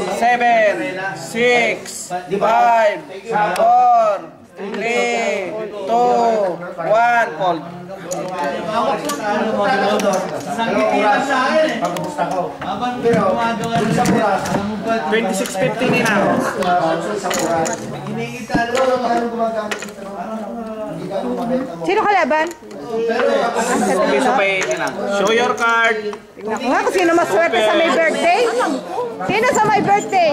6, 5, 4, 3, 2, 1, fold. Pagkapusta ko. Pero, dun sa puras, 26.50 nina. Sino kalaban? Show your card. Tingnan ko nga kung sino maswerte sa may birthday. Sino sa may birthday?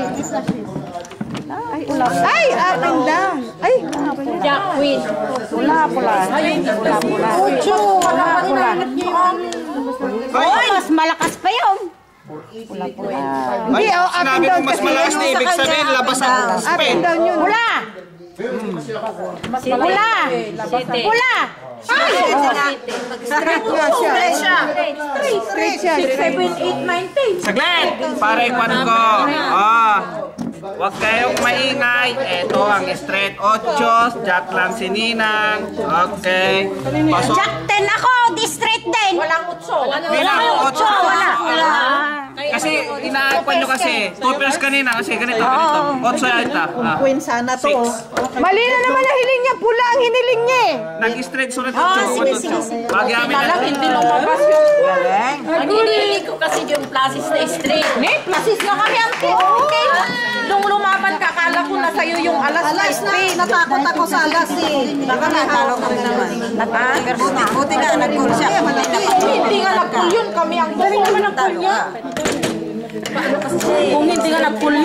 Ay, ula. Ay, up and down. Ay, Jack Queen. pula. Ocho. Pula. Oy, mas malakas pa yun. Hindi, up and Sinabi down mo mas kasi malakas yun. na ibig sabihin, labas ang Up and spin. down yun. Pula. Pula. Pula. Ay! Straight nga siya. Straight siya. 7, 8, 9, 10. Saglit! Pare, kwan ko. Huwag kayong maingay. Ito ang straight 8. Jack lang si Ninang. Okay. Pasok. Jack 10 ako. Di straight din. Walang 8. Ninang, 8. Wala. Kasi inaakpan nyo kasi. 2 pairs kanina kasi ganito. 8 yata. Queen sana to. Mali na naman ang hiling niya. Pula ang hiniling niya eh. Nag-straight sunod 8. Wag yamin na. Hindi lumabas yung... Ang hinihilig ko kasi yung plasis na straight. Plasis nga kami ang okay. Nung lumaban ka, akala ko na sa'yo yung alas na straight. Natakot ako sa alas eh. Baka natalo ka rin naman. Buti nga, nag-goal siya. Hindi nga nag-pull yun. Kami ang galing naman nag-pull yun. Kung hindi nga nag-pull yun.